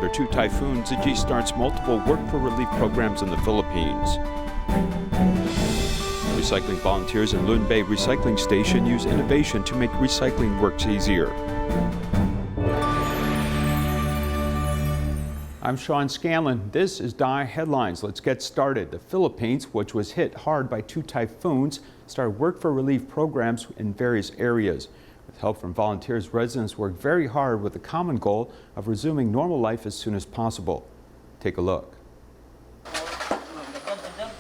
After 2 typhoons, Tzu Chi starts multiple work-for-relief programs in the Philippines. Recycling volunteers in Lunbei Recycling Station use Innovaion to make recycling works easier. I'm Sean Scanlan. This is DaAi Headlines. Let's get started. The Philippines, which was hit hard by 2 typhoons, started work-for-relief programs in various areas. With help from volunteers, residents worked very hard with the common goal of resuming normal life as soon as possible. Take a look.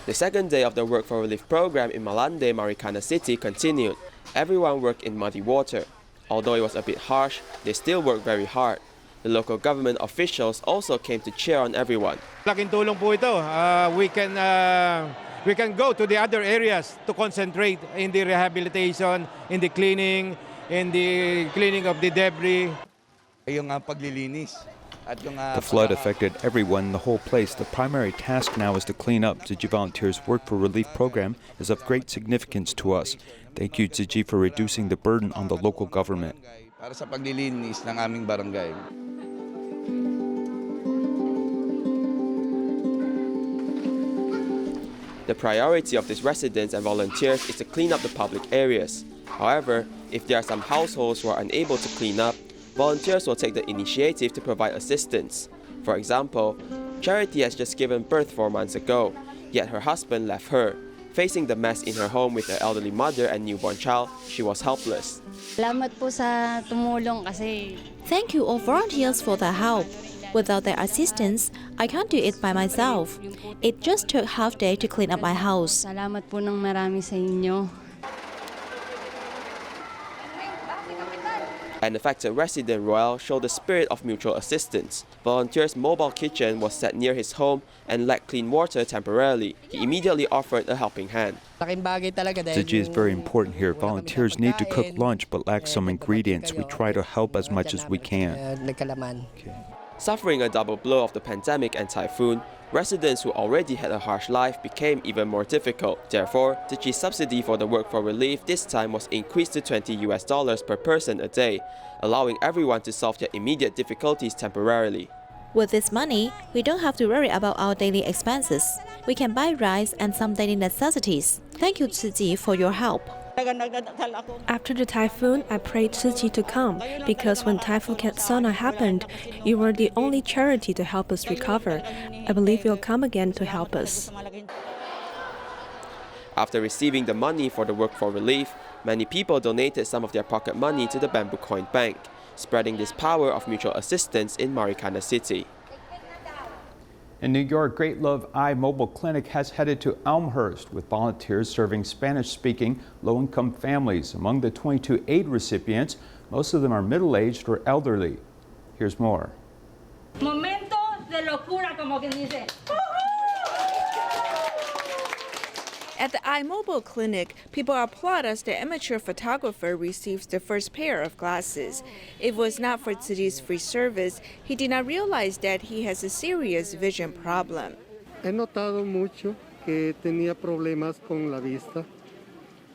The second day of the Work for Relief program in Malande, Marikina City continued. Everyone worked in muddy water. Although it was a bit harsh, they still worked very hard. The local government officials also came to cheer on everyone. Laking tulong po ito. We can go to the other areas to concentrate in the rehabilitation, in the cleaning of the debris. The flood affected everyone in the whole place. The primary task now is to clean up. Tzu Chi Volunteers' Work for Relief program is of great significance to us. Thank you, Tzu Chi, for reducing the burden on the local government. Para sa paglilinis ng aming barangay. The priority of these residents and volunteers is to clean up the public areas. However, if there are some households who are unable to clean up, volunteers will take the initiative to provide assistance. For example, Charity has just given birth 4 months ago, yet her husband left her. Facing the mess in her home with her elderly mother and newborn child, she was helpless. Salamat po sa tumulong kasi. Thank you all volunteers for their help. Without their assistance, I can't do it by myself. It just took half day to clean up my house. Salamat po ng marami sa inyo. An affected resident, Royal, showed the spirit of mutual assistance. Volunteers' mobile kitchen was set near his home and lacked clean water temporarily. He immediately offered a helping hand. Tzu Chi is very important here. Volunteers need to cook lunch but lack some ingredients. We try to help as much as we can. Suffering a double blow of the pandemic and typhoon, residents who already had a harsh life became even more difficult. Therefore, Tzu Chi's subsidy for the work for relief this time was increased to $20 per person a day, allowing everyone to solve their immediate difficulties temporarily. With this money, we don't have to worry about our daily expenses. We can buy rice and some daily necessities. Thank you, Tzu Chi, for your help. After the typhoon, I prayed Tzu Chi to come because when Typhoon Katsona happened, you were the only charity to help us recover. I believe you'll come again to help us. After receiving the money for the work for relief, many people donated some of their pocket money to the Bamboo Coin Bank, spreading this power of mutual assistance in Marikina City. In New York, Great Love Eye Mobile Clinic has headed to Elmhurst with volunteers serving Spanish-speaking low-income families. Among the 22 aid recipients, most of them are middle-aged or elderly. Here's more. Momento de locura, como quien dice. At the iMobile Clinic, people applaud as the amateur photographer receives the first pair of glasses. If it was not for Tzu Chi's free service, he did not realize that he has a serious vision problem. He notado mucho que tenía problemas con la vista,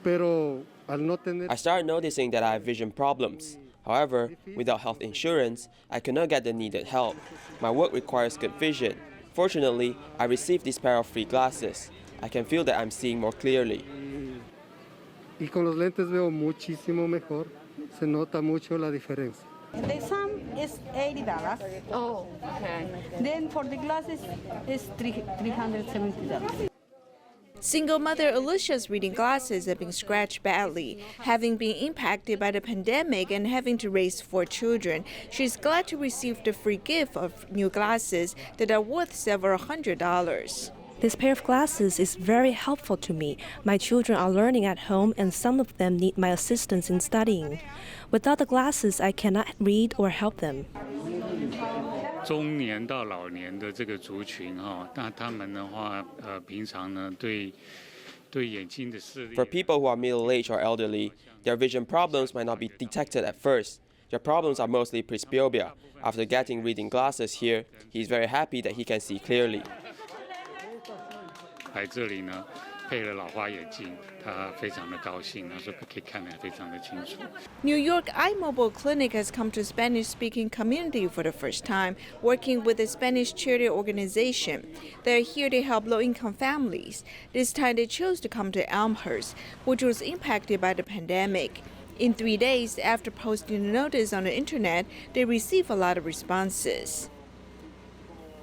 pero al no tener... I started noticing that I have vision problems. However, without health insurance, I could not get the needed help. My work requires good vision. Fortunately, I received this pair of free glasses. I can feel that I'm seeing more clearly. Y con los lentes veo muchísimo mejor. Se nota mucho la diferencia. The sum is $80. Oh, okay. Then for the glasses, it's $370. Single mother Alicia's reading glasses have been scratched badly. Having been impacted by the pandemic and having to raise 4 children, she's glad to receive the free gift of new glasses that are worth several $100s. This pair of glasses is very helpful to me. My children are learning at home and some of them need my assistance in studying. Without the glasses, I cannot read or help them. 中年到老年的这个族群那他们的话平常呢对眼睛的视力 For people who are middle-aged or elderly, their vision problems might not be detected at first. Their problems are mostly presbyopia. After getting reading glasses here, he is very happy that he can see clearly. 来这里呢配了老花眼镜，他非常的高兴，他说可以看得非常的清楚。New York Eye Mobile Clinic has come to Spanish-speaking community for the first time, working with a Spanish charity organization. They're here to help low-income families. This time they chose to come to Elmhurst, which was impacted by the pandemic. In 3 days after posting the notice on the internet, they received a lot of responses.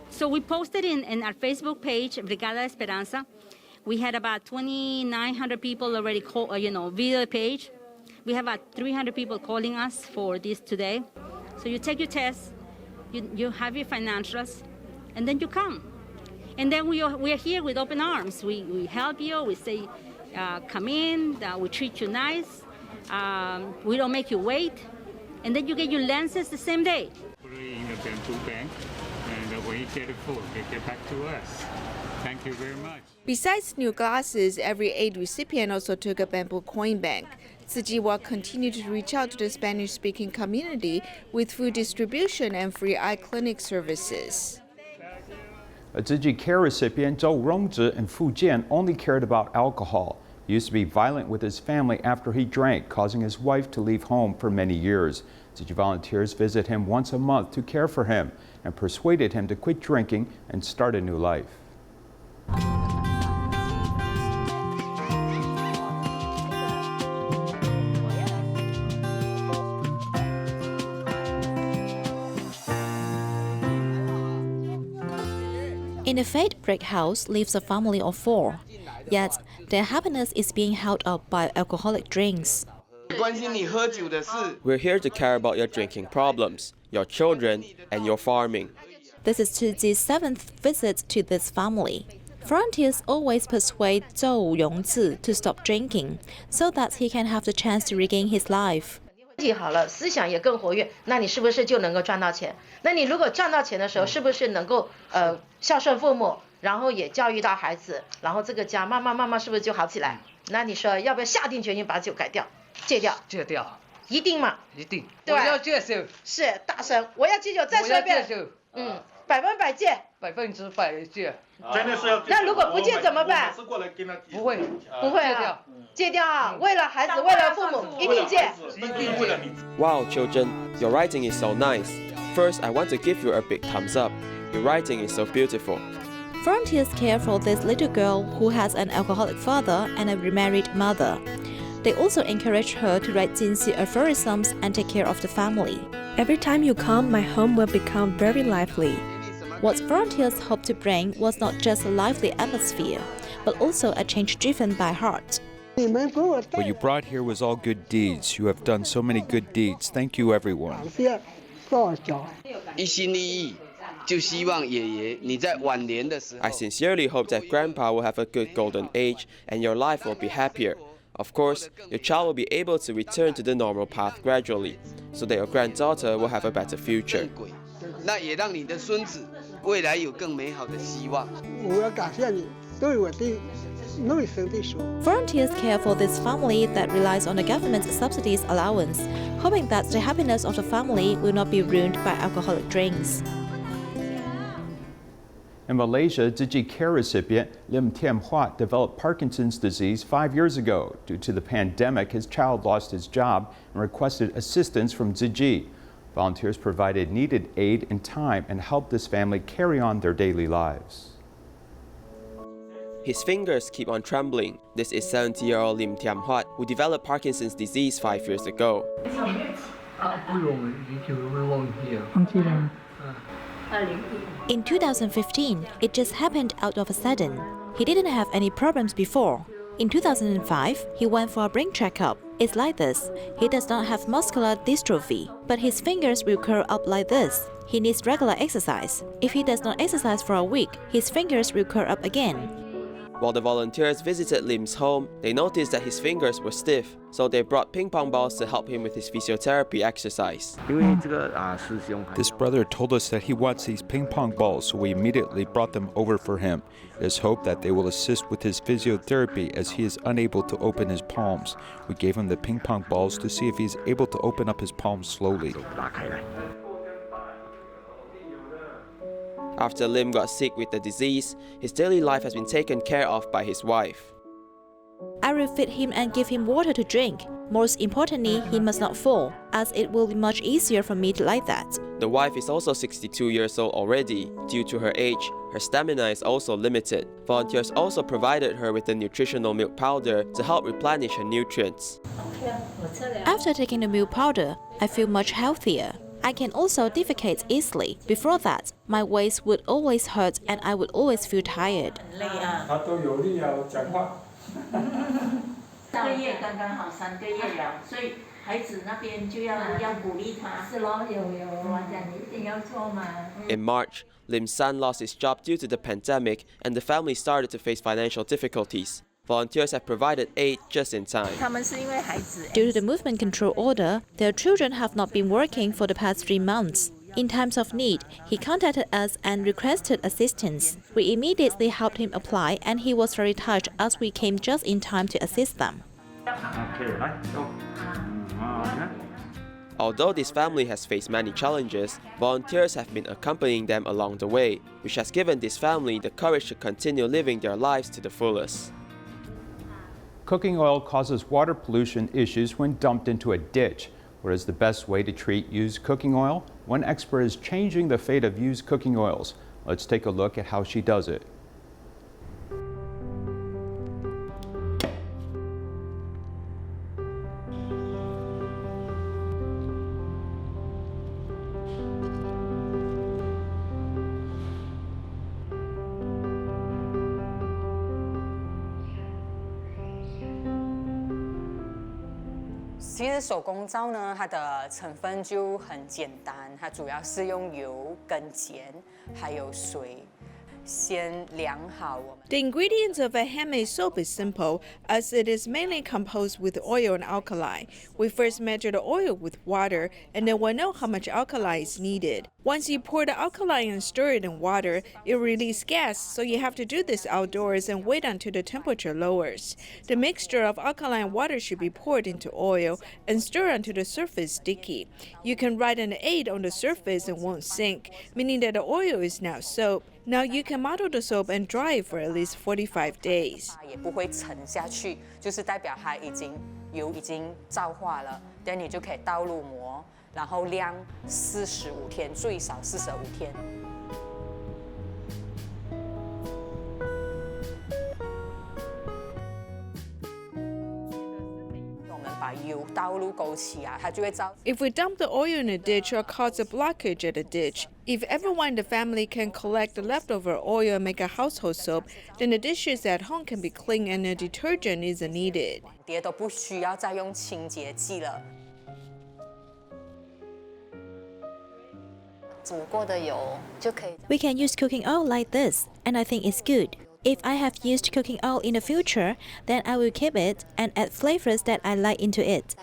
So we posted in our Facebook page, Brigada Esperanza. We had about 2,900 people already via the page. We have about 300 people calling us for this today. So you take your test, you have your financials, and then you come. And then we are here with open arms. We help you. We say, come in. We treat you nice. We don't make you wait. And then you get your lenses the same day. Put it in the bamboo bank, and when you get it full, they get back to us. Thank you very much. Besides new glasses, every aid recipient also took a bamboo coin bank. Tzu Chi will continue to reach out to the Spanish-speaking community with food distribution and free eye clinic services. A Digi Care recipient, Zhou Rongzhi in Fujian, only cared about alcohol. He used to be violent with his family after he drank, causing his wife to leave home for many years. Digi volunteers visit him once a month to care for him and persuaded him to quit drinking and start a new life. In a fade brick house lives a family of 4. Yet, their happiness is being held up by alcoholic drinks. We're here to care about your drinking problems, your children, and your farming. This is Tzu Chi's 7th visit to this family. Volunteers always persuade Zhou Rongzhi to stop drinking so that he can have the chance to regain his life. 体好了，思想也更活跃，那你是不是就能够赚到钱？那你如果赚到钱的时候，是不是能够孝顺父母，然后也教育到孩子，然后这个家慢慢是不是就好起来？那你说要不要下定决心把酒改掉、戒掉？戒掉，一定吗？一定。对，我要戒酒。是大声，我要戒酒，再说一遍。100%戒。100%戒。真的是要。那如果不戒怎么办？不会。不会啊。戒掉啊！为了孩子，为了父母，一定戒。 Wow, children, your writing is so nice. First, I want to give you a big thumbs up. Your writing is so beautiful. Volunteers care for this little girl who has an alcoholic father and a remarried mother. They also encourage her to write sincere aphorisms and take care of the family. Every time you come, my home will become very lively. What volunteers hope to bring was not just a lively atmosphere, but also a change driven by heart. What you brought here was all good deeds. You have done so many good deeds. Thank you, everyone. I sincerely hope that Grandpa will have a good golden age and your life will be happier. Of course, your child will be able to return to the normal path gradually, so that your granddaughter will have a better future. Volunteers care for this family that relies on the government's subsidies allowance, hoping that the happiness of the family will not be ruined by alcoholic drinks. In Malaysia, Digi Care recipient Lim Tiam Huat developed Parkinson's disease 5 years ago. Due to the pandemic, his child lost his job and requested assistance from Digi. Volunteers provided needed aid and time and helped this family carry on their daily lives. His fingers keep on trembling. This is 70-year-old Lim Tiam Huat, who developed Parkinson's disease 5 years ago. In 2015, it just happened out of a sudden. He didn't have any problems before. In 2005, he went for a brain checkup. It's like this. He does not have muscular dystrophy, but his fingers will curl up like this. He needs regular exercise. If he does not exercise for a week, his fingers will curl up again. While the volunteers visited Lim's home, they noticed that his fingers were stiff, so they brought ping pong balls to help him with his physiotherapy exercise. This brother told us that he wants these ping pong balls, so we immediately brought them over for him. It is hoped that they will assist with his physiotherapy as he is unable to open his palms. We gave him the ping pong balls to see if he is able to open up his palms slowly. After Lim got sick with the disease, his daily life has been taken care of by his wife. I refit him and give him water to drink. Most importantly, he must not fall, as it will be much easier for me to like that. The wife is also 62 years old already. Due to her age, her stamina is also limited. Volunteers also provided her with the nutritional milk powder to help replenish her nutrients. After taking the milk powder, I feel much healthier. I can also defecate easily. Before that, my waist would always hurt and I would always feel tired. In March, Lim's son lost his job due to the pandemic and the family started to face financial difficulties. Volunteers have provided aid just in time. Due to the movement control order, their children have not been working for the past 3 months. In times of need, he contacted us and requested assistance. We immediately helped him apply and he was very touched as we came just in time to assist them. Although this family has faced many challenges, volunteers have been accompanying them along the way, which has given this family the courage to continue living their lives to the fullest. Cooking oil causes water pollution issues when dumped into a ditch. What is the best way to treat used cooking oil? One expert is changing the fate of used cooking oils. Let's take a look at how she does it.其实手工皂呢，它的成分就很简单，它主要是用油跟碱还有水。The ingredients of a handmade soap is simple, as it is mainly composed with oil and alkali. We first measure the oil with water, and then we'll know how much alkali is needed. Once you pour the alkali and stir it in water, it releases gas, so you have to do this outdoors and wait until the temperature lowers. The mixture of alkali and water should be poured into oil and stir until the surface is sticky. You can write an 8 on the surface and won't sink, meaning that the oil is now soap. Now you can model the soap and dry it for at least 45 days. 也不会沉下去，就是代表它油已经皂化了，那你就可以倒入膜，然后晾45天，最少45天。If we dump the oil in a ditch or cause a blockage at a ditch, if everyone in the family can collect the leftover oil and make a household soap, then the dishes at home can be clean and a detergent isn't needed. We can use cooking oil like this, and I think it's good. If I have used cooking oil in the future, then I will keep it and add flavors that I like into it.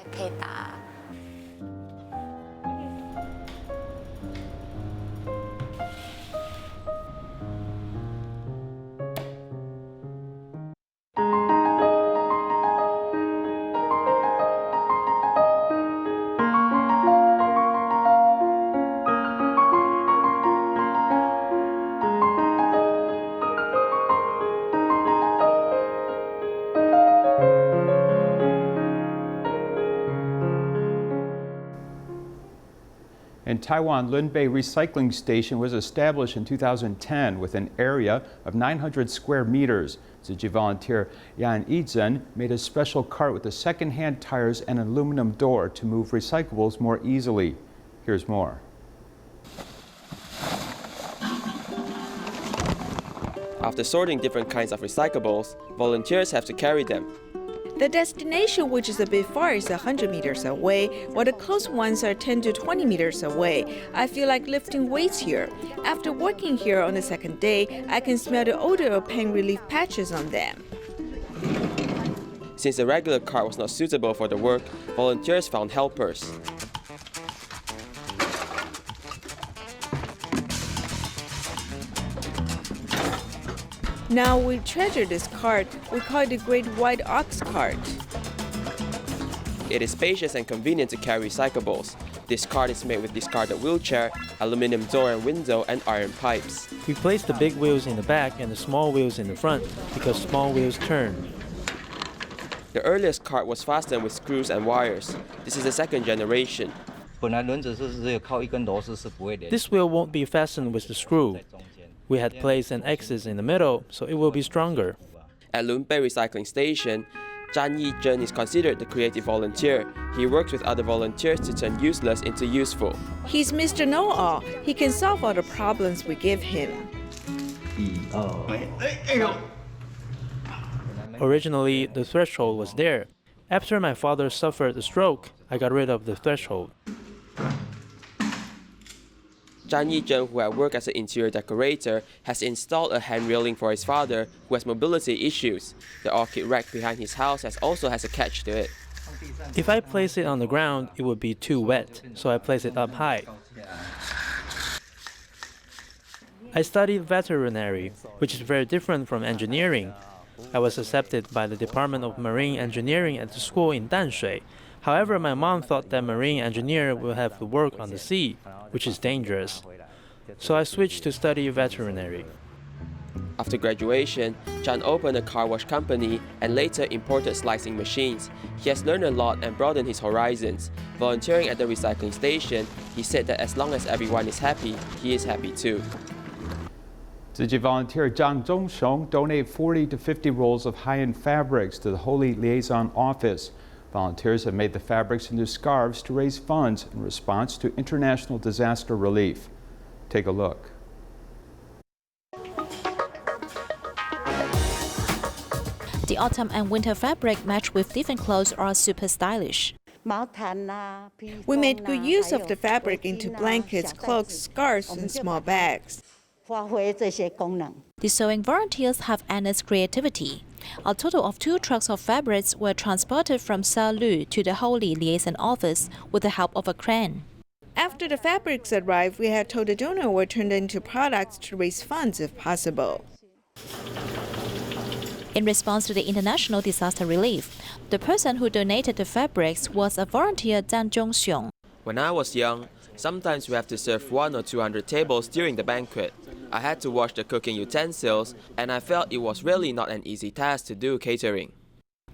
In Taiwan, Lunbei Recycling Station was established in 2010 with an area of 900 square meters. Tzu Chi volunteer Yan Yizhen made a special cart with the second-hand tires and an aluminum door to move recyclables more easily. Here's more. After sorting different kinds of recyclables, volunteers have to carry them. The destination, which is a bit far, is 100 meters away, while the close ones are 10 to 20 meters away. I feel like lifting weights here. After working here on the second day, I can smell the odor of pain relief patches on them. Since the regular cart was not suitable for the work, volunteers found helpers. Now we treasure this cart. We call it the Great White Ox Cart. It is spacious and convenient to carry recyclables. This cart is made with discarded wheelchair, aluminum door and window, and iron pipes. We place the big wheels in the back and the small wheels in the front because small wheels turn. The earliest cart was fastened with screws and wires. This is the second generation. This wheel won't be fastened with the screw. We had placed an axis in the middle, so it will be stronger. At Lunbei Recycling Station, Zhan Yizhen is considered the creative volunteer. He works with other volunteers to turn useless into useful. He's Mr. Know-all. He can solve all the problems we give him. Originally, the threshold was there. After my father suffered a stroke, I got rid of the threshold. Zhan Yizhen, who had worked as an interior decorator, has installed a hand railing for his father, who has mobility issues. The orchid rack behind his house also has a catch to it. If I place it on the ground, it would be too wet, so I place it up high. I studied veterinary, which is very different from engineering. I was accepted by the Department of Marine Engineering at the school in Danshui. However, my mom thought that marine engineer will have to work on the sea, which is dangerous. So I switched to study veterinary. After graduation, Zhan opened a car wash company and later imported slicing machines. He has learned a lot and broadened his horizons. Volunteering at the recycling station, he said that as long as everyone is happy, he is happy too. Tzu Chi volunteer Zhang Zhongxiong donated 40 to 50 rolls of high-end fabrics to the Holy Liaison Office. Volunteers have made the fabrics into scarves to raise funds in response to international disaster relief. Take a look. The autumn and winter fabric matched with different clothes are super stylish. We made good use of the fabric into blankets, cloaks, scarves, and small bags. The sewing volunteers have endless creativity. A total of 2 trucks of fabrics were transported from Salu to the Holy Liaison Office with the help of a crane. After the fabrics arrived, we had told the donor were turned into products to raise funds if possible. In response to the international disaster relief, the person who donated the fabrics was a volunteer Zhang Zhongxiong. When I was young, sometimes we have to serve 100 or 200 tables during the banquet. I had to wash the cooking utensils, and I felt it was really not an easy task to do catering.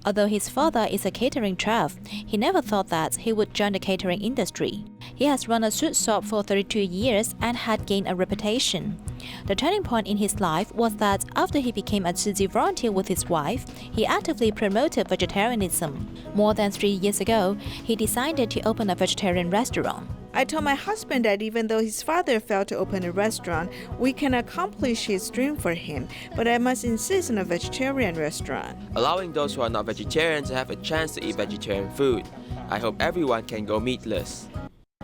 Although his father is a catering chef, he never thought that he would join the catering industry. He has run a sweet shop for 32 years and had gained a reputation. The turning point in his life was that after he became a Tzu Chi volunteer with his wife, he actively promoted vegetarianism. More than 3 years ago, he decided to open a vegetarian restaurant. I told my husband that even though his father failed to open a restaurant, we can accomplish his dream for him, but I must insist on a vegetarian restaurant. Allowing those who are not vegetarian to have a chance to eat vegetarian food. I hope everyone can go meatless.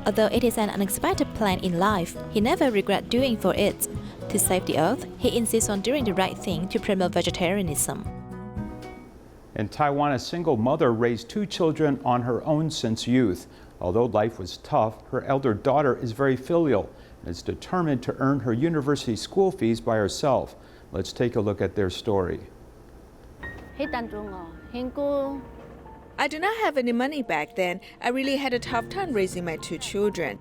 Although it is an unexpected plan in life, he never regrets doing for it. To save the earth, he insists on doing the right thing to promote vegetarianism. In Taiwan, a single mother raised 2 children on her own since youth. Although life was tough, her elder daughter is very filial and is determined to earn her university school fees by herself. Let's take a look at their story. I do not have any money back then. I really had a tough time raising my 2 children.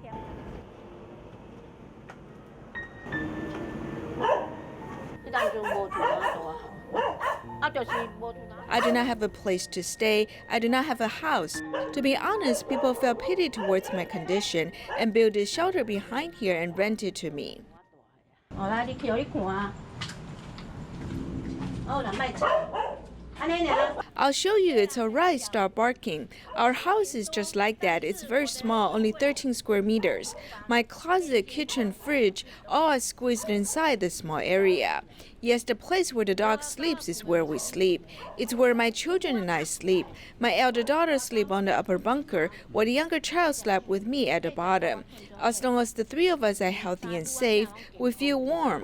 I do not have a place to stay. I do not have a house. To be honest, people felt pity towards my condition and built a shelter behind here and rented to me. I'll show you, it's alright, start barking. Our house is just like that. It's very small, only 13 square meters. My closet, kitchen, fridge, all are squeezed inside this small area. Yes, the place where the dog sleeps is where we sleep. It's where my children and I sleep. My elder daughter sleeps on the upper bunker, while the younger child slept with me at the bottom. As long as the 3 of us are healthy and safe, we feel warm.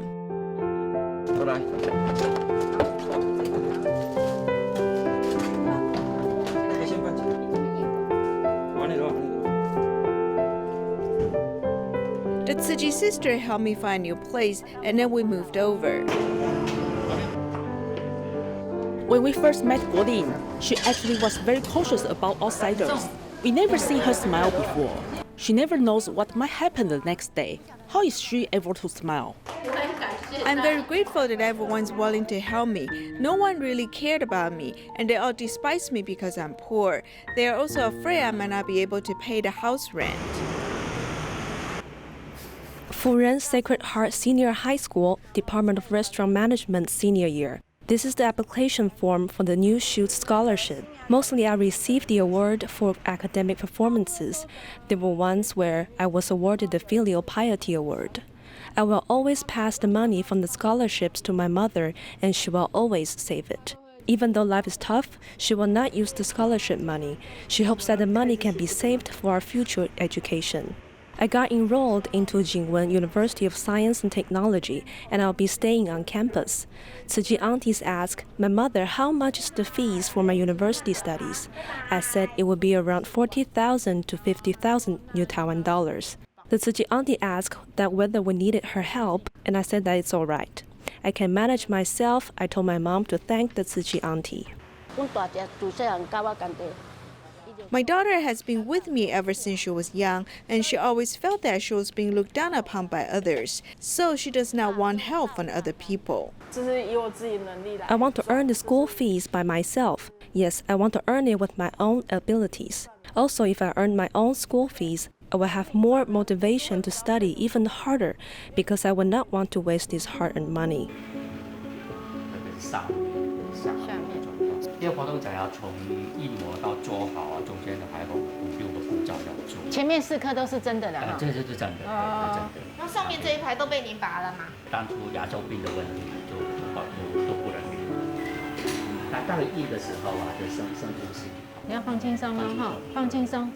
The Tzu Chi sister helped me find a new place, and then we moved over. When we first met Guolin, she actually was very cautious about outsiders. We never seen her smile before. She never knows what might happen the next day. How is she able to smile? I'm very grateful that everyone's willing to help me. No one really cared about me, and they all despise me because I'm poor. They are also afraid I might not be able to pay the house rent. Fujian Sacred Heart Senior High School, Department of Restaurant Management senior year. This is the application form for the New Shoots Scholarship. Mostly I received the award for academic performances. There were ones where I was awarded the Filial Piety Award. I will always pass the money from the scholarships to my mother, and she will always save it. Even though life is tough, she will not use the scholarship money. She hopes that the money can be saved for our future education. I got enrolled into Jingwen University of Science and Technology, and I'll be staying on campus. Tzu Chi aunties asked my mother how much is the fees for my university studies. I said it would be around 40,000 to 50,000 New Taiwan dollars. The Tzu Chi auntie asked that whether we needed her help, and I said that it's all right. I can manage myself. I told my mom to thank the Tzu Chi auntie. My daughter has been with me ever since she was young, and she always felt that she was being looked down upon by others, so she does not want help from other people. I want to earn the school fees by myself. Yes, I want to earn it with my own abilities. Also, if I earn my own school fees, I will have more motivation to study even harder because I would not want to waste this hard-earned money. 这个活动只要从印模到做好啊，中间还有5-6个步骤要做。前面4颗都是真的了哈。这是真的，真的。那上面这一排都被您拔了吗？当初牙周病的问题都不能理。那到了印的时候啊，就深呼吸。你要放轻松哦，哈，放轻松。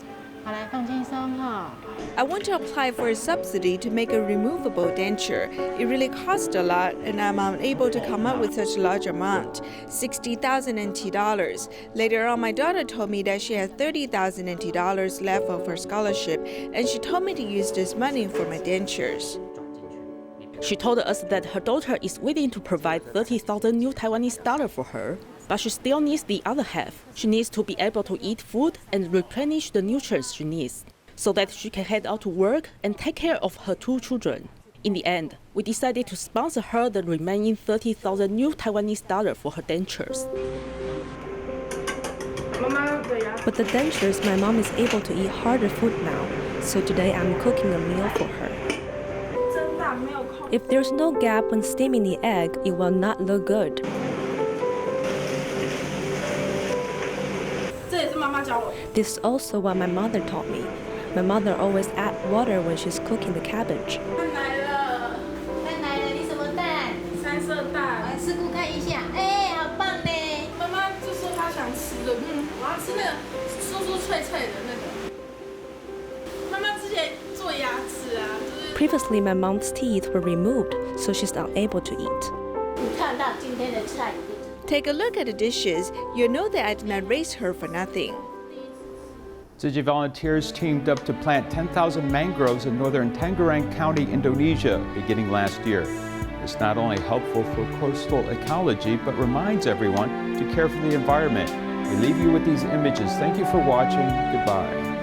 I want to apply for a subsidy to make a removable denture. It really costs a lot, and I'm unable to come up with such a large amount, 60,000 NT dollars. Later on, my daughter told me that she had 30,000 NT dollars left of her scholarship, and she told me to use this money for my dentures. She told us that her daughter is willing to provide 30,000 New Taiwanese dollars for her, but she still needs the other half. She needs to be able to eat food and replenish the nutrients she needs, so that she can head out to work and take care of her 2 children. In the end, we decided to sponsor her the remaining 30,000 New Taiwanese dollars for her dentures. With the dentures, my mom is able to eat harder food now, so today I'm cooking a meal for her. If there's no gap when steaming the egg, it will not look good. This is also what my mother taught me. My mother always adds water when she's cooking the cabbage. Previously, my mom's teeth were removed, so she's unable to eat. Take a look at the dishes. You'll know that I did not raise her for nothing. Tzu Chi volunteers teamed up to plant 10,000 mangroves in northern Tangerang County, Indonesia, beginning last year. It's not only helpful for coastal ecology, but reminds everyone to care for the environment. We leave you with these images. Thank you for watching. Goodbye.